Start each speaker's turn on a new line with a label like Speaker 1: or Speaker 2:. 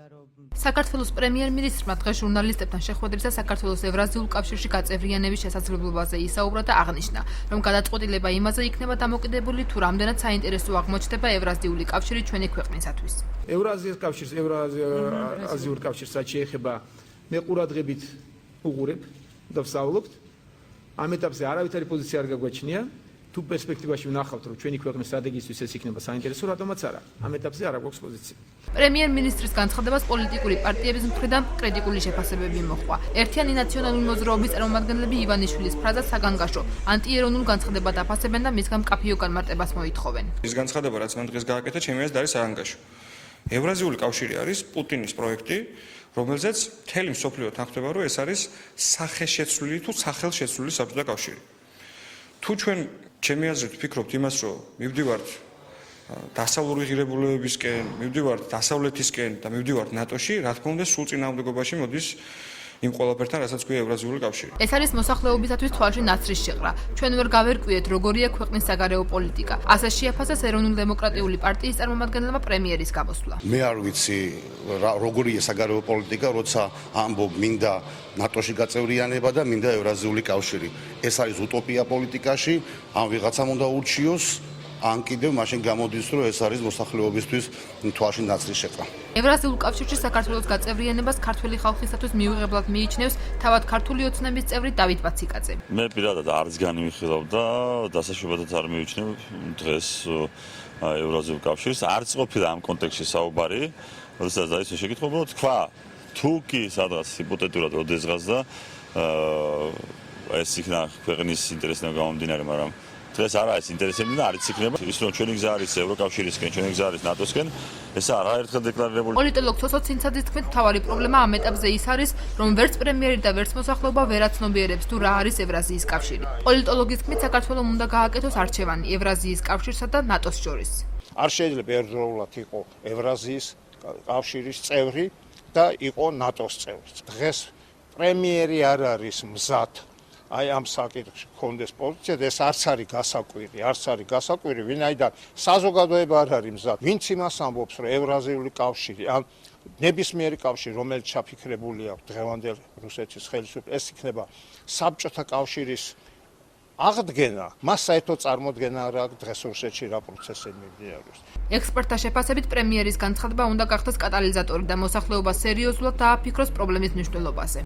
Speaker 1: საქართველოს პრემიერ-მინისტრმა დღეს ჟურნალისტებთან შეხვედრისას საქართველოს ევრაზიულ კავშირში გაწევრიანების შესაძლებლობაზე ისაუბრა და აღნიშნა, რომ გადაწყვეტილება იმაზე იქნება დამოკიდებული, თუ რამდენად საინტერესო აღმოჩნდება ევრაზიული კავშირი ჩვენი ქვეყნისათვის.
Speaker 2: ევრაზიულ კავშირს რაც შეეხება მე ყურადღებით უყურებ და ვსწავლობ. ამ ეტაპზე არავითარი პოზიცია არ გაგვაჩნია. თუ პერსპექტივაში ვნახავთ, რომ ჩვენი ქვეყნის სტრატეგიისთვის ეს იქნება საინტერესო, რატომაც არა. ამ ეტაპზე არ აქვს პოზიცია.
Speaker 1: პრემიერ-მინისტრის განცხადებას პოლიტიკური პარტიების მხრიდან კრიტიკული შეფასებები მოჰყვა. ერთიანი ნაციონალური მოძრაობის წარმომადგენლები ივანიშვილის ფრაზას საგანგაშო, ანტიეროვნულ განცხადებად აფასებენ და მისგან მკაფიო განმარტებას მოითხოვენ.
Speaker 3: ის განცხადება, რაც მან დღეს გააკეთა, ჩემი აზრით არის საგანგაშო. ევრაზიული კავშირი არის პუტინის პროექტი, რომელზეც მთელი მსოფლიო თანხმდება, რომ ეს არის სახეშეცვლილი თუ სახელშეცვლილი საბჭოთა კავშირი. თუ ჩვენ ჩემი აზრით ვფიქრობთ იმას, რომ მივდივართ დასავლური ღირებულებებისკენ, მივდივართ დასავლეთისკენ და მივდივართ ნატოში, რა თქმა უნდა, სულ წინააღმდეგობაში მოდის იმ ყველაფერთან, რასაც ქვია ევრაზიული კავშირი.
Speaker 1: ეს არის მოსახლეობისათვის თვალში ნაცრის შეყრა. ჩვენ ვერ გავერკვიეთ, როგორია ქვეყნის საგარეო პოლიტიკა. ასე შეაფასეს ეროვნულ-დემოკრატიული პარტიის წარმომადგენელმა პრემიერის გამოსვლა.
Speaker 4: მე არ ვიცი, როგორია საგარეო პოლიტიკა, როცა ამბობ მინდა ნატოში გაწევრიანება და მინდა ევრაზიული კავშირი. ეს არის უტოპია პოლიტიკაში, ამ ვიღაცამ უნდა ურჩიოს, ან კიდევ მაშინ გამოდის, რომ ეს არის მოსახლეობისთვის თვალში ნაცრის შეყრა.
Speaker 1: ევრაზიულ კავშირში საქართველოს გაწევრიანებას ქართული ხალხისათვის მიუღებლად მიიჩნევს თავად ქართული ოცნების წევრი დავით ბაციკაძე.
Speaker 5: მე პირადად არც განვიხილავ და დასაშვებადაც არ მივიჩნევ დღეს ევრაზიულ კავშირს. არც ყოფილა ამ კონტექსტში საუბარი, როდესაც დაიწყო შეკითხვა, თქვა თუ კი სადღაც ჰიპოთეტურად როდესღაც და ეს იქნა ქვეყნის ინტერესიდან გამომდინარე, მაგრამ დღეს არა ეს ინტერესები და არც იქნება ის რომ ჩვენი გზა არის ევროკავშირისკენ, ჩვენი გზა არის ნატოსკენ, ეს არაერთხელ დეკლარირებული.
Speaker 1: პოლიტოლოგ ცოცო ცინცაძის თქმით, მთავარი პრობლემა ამ ეტაპზე ის არის, რომ ვერც პრემიერი და ვერც მოსახლეობა ვერ აცნობიერებს თუ რა არის ევრაზიის კავშირი. პოლიტოლოგის თქმით, საქართველოს უნდა გააკეთოს არჩევანი ევრაზიის კავშირსა და ნატოს შორის.
Speaker 6: არ შეიძლება ერთდროულად იყო ევრაზიის კავშირის წევრი და იყო ნატოს წევრი. დღეს პრემიერი არ არის მზად აი ამ საკითხში კონდეს პოზიცია და ეს არც არის გასაკვირი, ვინაიდან საზოგადოება არ არის მზად. ვინც იმას ამბობს, რომ ევრაზიული კავშირი ან ნებისმიერი კავშირი, რომელიც ჩაფიქრებული აქვს დღევანდელ რუსეთის ხელისუფლებას, ეს იქნება საბჭოთა კავშირის აღდგენა, მას საერთოდ წარმოდგენა არ აქვს დღეს რუსეთში რა პროცესები მიმდინარეობს.
Speaker 1: ექსპერტთა შეფასებით პრემიერის განცხადება უნდა გახდეს კატალიზატორი და მოსახლეობა სერიოზულად დააფიქროს პრობლემის მნიშვნელობაზე.